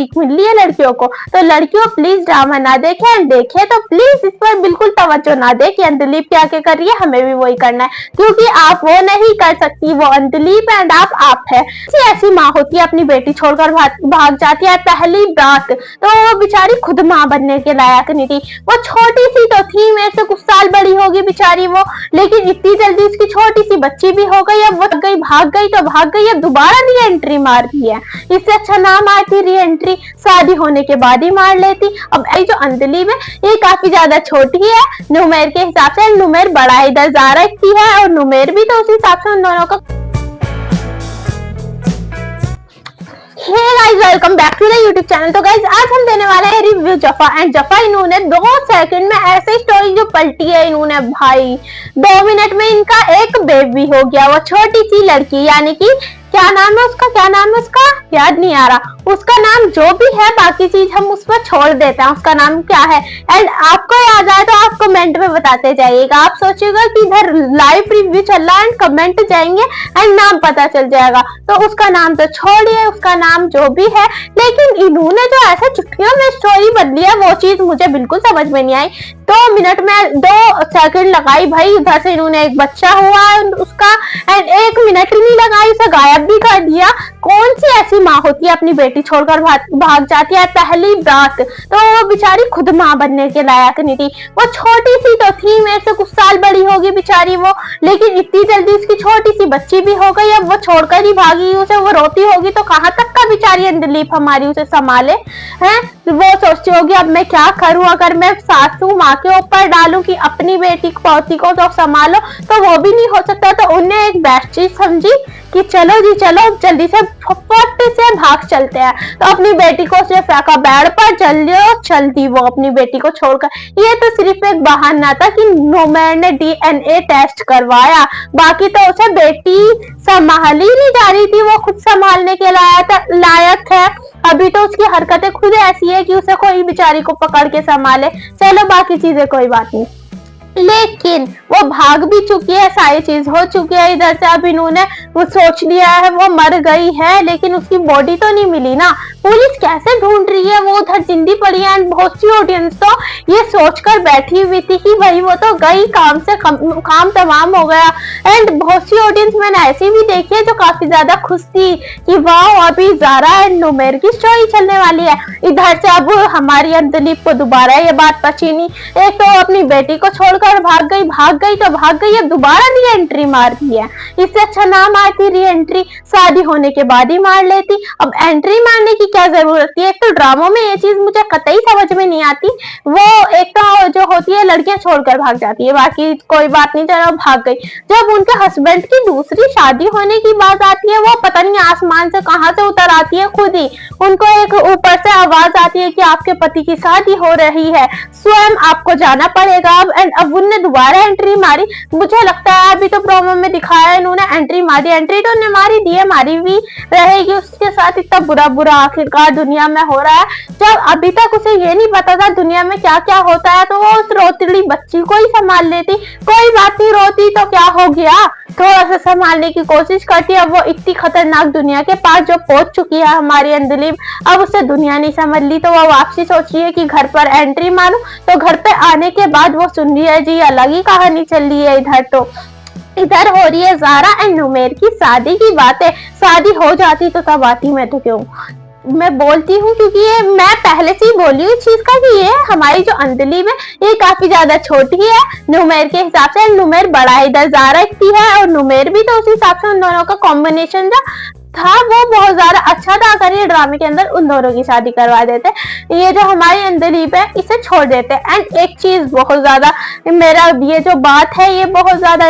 सीख मिल रही है लड़कियों को। तो लड़कियों प्लीज ड्रामा ना देखें, एंड देखे तो प्लीज इस पर बिल्कुल तवज्जो ना दे कि अंजलिप क्या क्या कर रही है, हमें भी वही करना है, क्योंकि आप वो नहीं कर सकती, वो अंजलिप एंड आप है। ऐसी माँ होती है अपनी बेटी छोड़कर भाग जाती है पहली बात तो वो बेचारी खुद माँ बनने के लायक नहीं थी। वो छोटी सी तो थी, मेरे से कुछ साल बड़ी होगी बेचारी वो, लेकिन इतनी जल्दी उसकी छोटी सी बच्ची भी हो गई। अब वो भाग गई तो भाग गई, अब दोबारा री एंट्री मार दी है। इससे अच्छा ना मारती री एंट्री, शादी होने के बाद ही मार लेती। अब ये जो अंजलि है ये काफी ज्यादा छोटी है नुमेर के हिसाब से, नुमेर बड़ा इधर ज़ारा की है और नुमेर भी, तो उस हिसाब से उन दोनों का। Hey guys, welcome back to the YouTube channel. तो गाइस आज हम देने वाले हैं रिव्यू जफा एंड जफा। इन्होंने 2 सेकंड में ऐसी स्टोरी जो पलटी है इन्होंने भाई, 2 मिनट में इनका एक बेबी हो गया। वो छोटी सी लड़की, यानी कि क्या नाम है उसका याद नहीं आ रहा, उसका नाम जो भी है, बाकी चीज हम उस पर छोड़ देते हैं, उसका नाम क्या है। एंड आपको याद आए तो आप कमेंट में बताते जाइएगा। आप सोचिएगा कि इधर लाइव रिव्यू चल रहा है एंड कमेंट जाएंगे एंड नाम पता चल जाएगा। तो उसका नाम तो छोड़िए, उसका नाम जो भी है, लेकिन इन्होंने जो ऐसे चुटकियों में स्टोरी बदली है वो चीज मुझे बिल्कुल समझ में नहीं आई। 2 मिनट में 2 सेकंड लगाई भाई, उधर से इन्होंने एक बच्चा हुआ है उसका, एंड 1 मिनट ही नहीं लगाई, उसे गायब भी कर दिया। कौन सी ऐसी माँ होती है अपनी बेटी छोड़कर भाग जाती है पहली बात तो वो बेचारी खुद माँ बनने के लायक नहीं थी। वो छोटी सी तो थी, मेरे से कुछ साल बड़ी होगी बेचारी वो, लेकिन इतनी जल्दी उसकी छोटी सी बच्ची भी हो गई। अब वो छोड़कर ही भागी, उसे वो रोती होगी तो कहाँ तक का बेचारी अंजलिप हमारी उसे संभाले हैं। वो सोचती होगी अब मैं क्या करूं, अगर मैं सासू माँ के ऊपर डालूं कि अपनी बेटी पोती को तो संभालो, तो वो भी नहीं हो सकता। तो उन्हें एक बेस्ट चीज समझी कि चलो जी चलो जल्दी से फट से भाग चलते हैं। तो अपनी बेटी को उसने फेंका बेड पर, चलती वो अपनी बेटी को छोड़कर। ये तो सिर्फ एक बहाना था कि नुमेर ने DNA टेस्ट करवाया, बाकी तो उसे बेटी संभाली नहीं जा रही थी, वो खुद संभालने के लायक है। अभी तो उसकी हरकतें खुद ऐसी है कि उसे कोई बेचारी को पकड़ के संभाले। चलो बाकी चीजें कोई बात नहीं, लेकिन वो भाग भी चुकी है, सारी चीज हो चुकी है। इधर से अब इन्होंने वो सोच लिया है वो मर गई है, लेकिन उसकी बॉडी तो नहीं मिली ना। पुलिस कैसे ढूंढ रही है, वो उधर जिंदी पड़ी है। एंड बहुत सी ऑडियंस तो ये सोचकर बैठी हुई थी कि भाई वो तो गई, काम से काम तमाम हो गया। एंड बहुत सी ऑडियंस मैंने ऐसी भी देखी है जो काफी ज्यादा खुश थी कि वाह अभी ज़ारा एंड नुमेर की स्टोरी चलने वाली है। इधर से अब हमारी अंजलिप को दोबारा ये बात पची नहीं, एक तो अपनी बेटी को छोड़कर भाग गई, अब दोबारा री एंट्री मार दी है। इससे अच्छा ना मारती री एंट्री, शादी होने के बाद ही मार लेती। अब एंट्री मारने की क्या जरूरत थी। एक तो ड्रामों में ये चीज मुझे कतई समझ में नहीं आती। वो एक तो जो होती है लड़कियां छोड़कर भाग जाती है, बाकी कोई बात नहीं, चलो भाग गई। जब उनके हस्बैंड की दूसरी शादी होने की बात आती है, वो पता नहीं आसमान से कहां से उतर आती है, खुद ही उनको एक ऊपर से आवाज आती है कि आपके पति की शादी हो रही है, स्वयं आपको जाना पड़ेगा। अब उनने दोबारा एंट्री मारी। मुझे लगता है अभी तो प्रोमो में दिखाया इन्होंने एंट्री मारी, एंट्री तो उन्हें मारी दी है, मारी भी रहेगी। उसके साथ इतना बुरा आखिरकार दुनिया में हो रहा है, जब अभी तक उसे ये नहीं पता था दुनिया में क्या क्या होता है, तो वो उस रोतली बच्ची को ही संभाल लेती। कोई बात नहीं, रोती तो क्या हो गया, थोड़ा सा संभालने की कोशिश करती है। अब वो इतनी खतरनाक दुनिया के पास जो पहुंच चुकी है हमारी अंजलिप, अब उसे दुनिया नहीं समझ ली, तो वो वापसी सोच रही है कि घर पर एंट्री मारूं। तो घर पे आने के बाद वो सुन रही है जी अलग ही कहानी चल रही है। इधर हो रही है ज़ारा एंड नुमेर की शादी की बातें। शादी हो जाती तो तब आती, मैं तो क्यों मैं बोलती हूँ, क्योंकि ये मैं पहले से ही बोली हूँ चीज का कि ये हमारी जो अंजलिप है ये काफी ज्यादा छोटी है नुमेर के हिसाब से। नुमेर बड़ा इधर ज़ारा की है और नुमेर भी, तो उस हिसाब से उन दोनों का कॉम्बिनेशन जो था वो बहुत ज्यादा अच्छा था। अगर ये ड्रामे के अंदर उन दोनों की शादी करवा देते, ये जो हमारी अंजलिप है इसे छोड़ देते। एंड एक चीज बहुत ज्यादा, मेरा ये जो बात है ये बहुत ज्यादा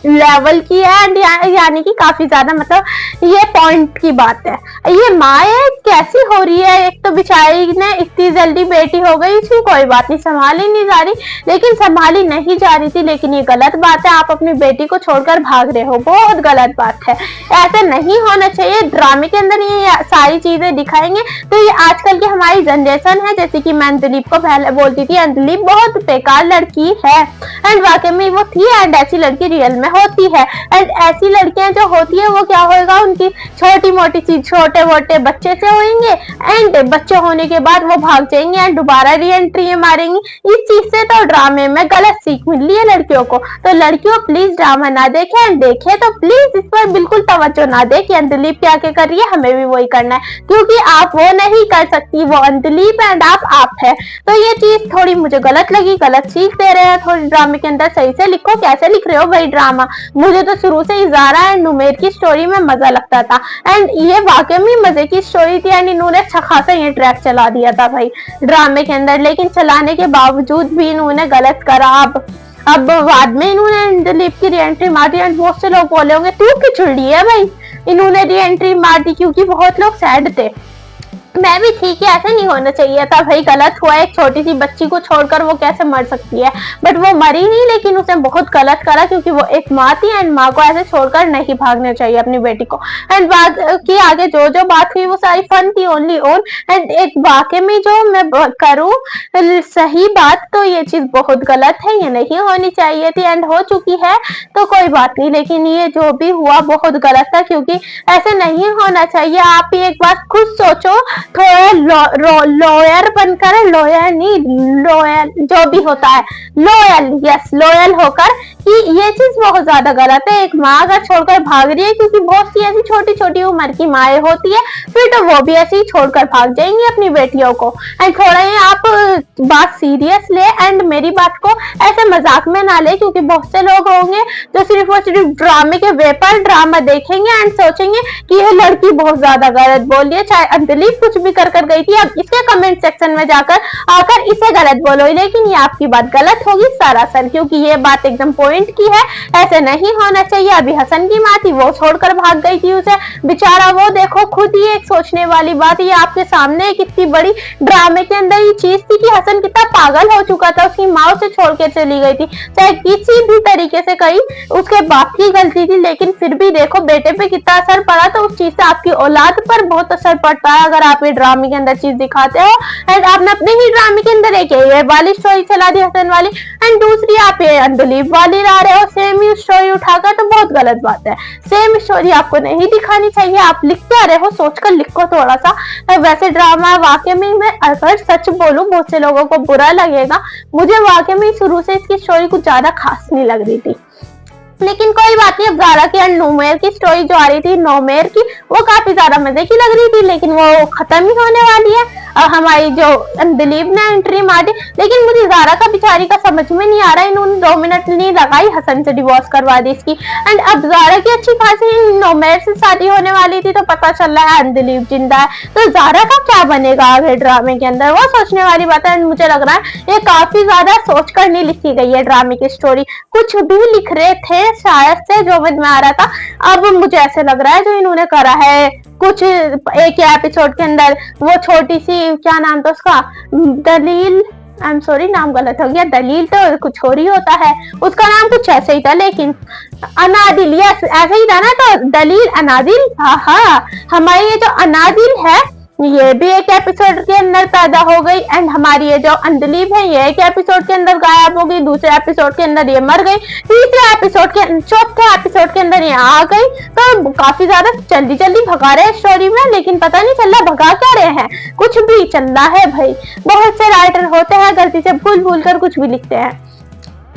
लेवल की है, एंड यानी कि काफी ज्यादा मतलब ये पॉइंट की बात है। ये माँ कैसी हो रही है, एक तो बेचारी ने इतनी जल्दी बेटी हो गई, इसकी कोई बात नहीं, संभाली नहीं जा रही, लेकिन संभाली नहीं जा रही थी। लेकिन ये गलत बात है, आप अपनी बेटी को छोड़कर भाग रहे हो, बहुत गलत बात है, ऐसा नहीं होना चाहिए। ये ड्रामे के अंदर ये सारी चीजें दिखाएंगे। तो ये आजकल की हमारी जनरेशन है, जैसे कि मैं अंजलिप को पहले बोलती थी अंजलिप बहुत बेकार लड़की है, एंड वाकई में वो थी, एंड ऐसी लड़की रियल में होती है। एंड ऐसी लड़कियां जो होती है वो क्या होगा, उनकी छोटी मोटी चीज छोटे मोटे बच्चे से होंगे, एंड बच्चे होने के बाद वो भाग जाएंगे एंड दोबारा री एंट्री मारेंगी। इस चीज से तो ड्रामे में गलत सीख मिल रही है लड़कियों को। तो लड़कियों प्लीज ड्रामा ना देखें, एंड देखे तो प्लीज इस पर बिल्कुल तवज्जो ना दे कि अंजलिप क्या क्या कर रही है, हमें भी वही करना है, क्योंकि आप वो नहीं कर सकती, वो अंजलिप एंड आप है। तो ये चीज थोड़ी मुझे गलत लगी, गलत सीख दे रहे हैं थोड़ी ड्रामे के अंदर। सही से लिखो, कैसे लिख रहे हो भाई ड्रामा। मुझे तो शुरू से ही ज़ारा एंड नुमेर की स्टोरी में मजा लगता था, एंड ये वाकई में मजे की स्टोरी थी, एंड इन्होंने अच्छा खासा ये ट्रैक चला दिया था भाई ड्रामे के अंदर। लेकिन चलाने के बावजूद भी इन्होंने गलत करा। अब बाद में इन्होंने अंजलिप की री एंट्री मार दी, एंड बहुत से लोग बोले होंगे तू क्यों छुड़ रही है भाई, इन्होंने री एंट्री मार दी क्योंकि बहुत लोग सैड थे। मैं भी ठीक है, ऐसे नहीं होना चाहिए था भाई, गलत हुआ। एक छोटी सी बच्ची को छोड़कर वो कैसे मर सकती है, बट वो मरी नहीं, लेकिन उसने बहुत गलत करा क्योंकि वो एक माँ थी, एंड माँ को ऐसे छोड़कर नहीं भागना चाहिए अपनी बेटी को। एंड बात की आगे जो जो बात हुई वो सारी फन थी ओनली ओन। एंड एक वाकई में जो मैं करूँ सही बात, तो ये चीज बहुत गलत है, ये नहीं होनी चाहिए थी, एंड हो चुकी है तो कोई बात नहीं, लेकिन ये जो भी हुआ बहुत गलत था, क्योंकि ऐसे नहीं होना चाहिए। आप ही एक बात खुद सोचो, थोड़ा लॉयर बनकर, लॉयर नहीं लॉयल जो भी होता है, लॉयल, यस लॉयल होकर कि ये चीज बहुत ज्यादा गलत है। एक माँ अगर छोड़कर भाग रही है, क्योंकि बहुत सी ऐसी छोटी छोटी उम्र की माएँ होती है, फिर तो वो भी ऐसे ही छोड़कर भाग जाएंगी अपनी बेटियों को। एंड थोड़ा ये आप बात सीरियस ले, एंड मेरी बात को ऐसे मजाक में ना ले, क्योंकि बहुत से लोग होंगे जो सिर्फ और सिर्फ ड्रामे के वे पर ड्रामा देखेंगे एंड सोचेंगे कि ये लड़की बहुत ज्यादा गलत बोल रही है, चाहे अंजलिप कुछ भी कर गई थी। अब इसके कमेंट सेक्शन में जाकर आकर इसे गलत बोलो, लेकिन ये आपकी बात गलत होगी सरासर, क्योंकि ये बात एकदम पॉइंट की है, ऐसे नहीं होना चाहिए। अभी हसन की माँ थी, वो छोड़कर भाग गई थी उसे, बेचारा वो देखो खुद ही एक सोचने वाली बात। ये आपके सामने कितनी बड़ी ड्रामे के अंदर ये चीज थी कि हसन कितना पागल हो चुका था, उसकी माँ उसे छोड़ के चली गई थी, चाहे किसी भी तरीके से कही उसके बाप की गलती थी, लेकिन फिर भी देखो बेटे पे कितना असर पड़ा। तो उस चीज से आपकी औलाद पर बहुत असर पड़ता है अगर आप ये ड्रामे के अंदर चीज दिखाते हो। एंड आपने अपने ही ड्रामे के अंदर एक ये वाली स्टोरी चला दी हसन वाली, एंड दूसरी आप ये अंजलिप वाली ला रहे हो सेम ही स्टोरी उठाकर, तो बहुत गलत बात है। सेम स्टोरी आपको नहीं दिखानी चाहिए। आप लिख क्या रहे हो सोचकर लिखो थोड़ा सा। वैसे ड्रामा वाकई में मैं अगर सच बोलूं बहुत से लोगों को बुरा लगेगा, मुझे वाकई में शुरू से इसकी स्टोरी कुछ ज्यादा खास नहीं लग रही थी, लेकिन कोई बात नहीं। अब ज़ारा की एंड नुमेर की स्टोरी जो आ रही थी नौमेर की, वो काफी ज्यादा मजे की लग रही थी, लेकिन वो खत्म ही होने वाली है। और हमारी जो अंजलिप ने एंट्री मारी, लेकिन मुझे ज़ारा का बेचारी का समझ में नहीं आ रहा, इन्होंने 2 मिनट नहीं लगाई, हसन से डिवोर्स करवा दी इसकी। एंड अब ज़ारा की अच्छी खासी नौमेर से शादी होने वाली थी, तो पता चल रहा है अंजलिप जिंदा है, तो ज़ारा का क्या बनेगा आगे ड्रामे के अंदर, वो सोचने वाली बात है। मुझे लग रहा है ये काफी ज्यादा सोचकर नहीं लिखी गई है ड्रामे की स्टोरी, कुछ भी लिख रहे थे शायद से जो में आ रहा था। अब मुझे ऐसे लग रहा है जो इन्होंने करा है कुछ एक एपिसोड के अंदर, वो छोटी सी क्या नाम था उसका, दलील, आई एम सॉरी नाम गलत हो गया, दलील तो कुछ और ही होता है, उसका नाम कुछ ऐसे ही था, लेकिन अनादिल, यस ऐसे ही था ना, तो दलील अनादिल, हाँ हमारी ये जो अनादिल है ये भी एक एपिसोड के अंदर पैदा हो गई, एंड हमारी ये जो अंजलिप है ये एक एपिसोड के अंदर गायब हो गई, दूसरे एपिसोड के अंदर ये मर गई, तीसरे एपिसोड के चौथे एपिसोड के अंदर ये आ गई। तो काफी ज्यादा जल्दी जल्दी भगा रहे हैं स्टोरी में, लेकिन पता नहीं चल रहा भगा क्या रहे हैं, कुछ भी चल रहा है भाई। बहुत से राइटर होते हैं गलती से भूल कर कुछ भी लिखते हैं,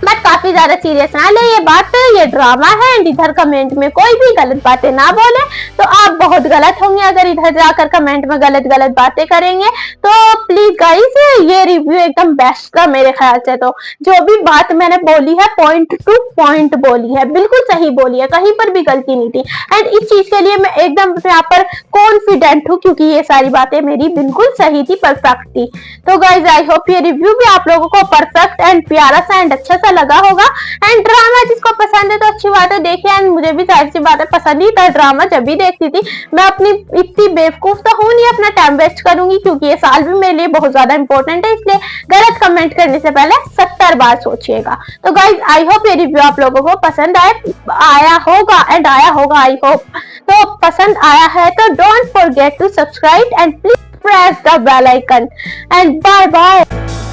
बट काफी ज्यादा सीरियस ना ले ये बात, ये ड्रामा है। एंड इधर कमेंट में कोई भी गलत बातें ना बोले, तो आप बहुत गलत होंगे अगर इधर जाकर कमेंट में गलत बातें करेंगे। तो प्लीज गाइस ये रिव्यू एकदम बेस्ट था मेरे ख्याल से, तो जो भी बात मैंने बोली है पॉइंट टू पॉइंट बोली है, बिल्कुल सही बोली है, कहीं पर भी गलती नहीं थी। एंड इस चीज के लिए मैं एकदम यहाँ पर कॉन्फिडेंट हूँ, क्योंकि ये सारी बातें मेरी बिल्कुल सही थी, परफेक्ट थी। तो गाइज आई होप ये रिव्यू भी आप लोगों को परफेक्ट एंड प्यारा सा एंड अच्छा लगा होगा। एंड ड्रामा जिसको पसंद है तो अच्छी बात है देखिए, एंड मुझे भी जाहिर सी बात है पसंद ही था ड्रामा, जब भी देखती थी। मैं अपनी इतनी बेवकूफ तो हूं नहीं अपना टाइम वेस्ट करूंगी, क्योंकि ये साल भी मेरे लिए बहुत ज्यादा इंपॉर्टेंट है, इसलिए गलत कमेंट करने से पहले 70 बार सोचिएगा। तो गाइज आई होप ये रिव्यू आप लोगों को पसंद आया होगा आई होप। तो पसंद आया है तो don't forget to subscribe and please press the bell icon and bye bye।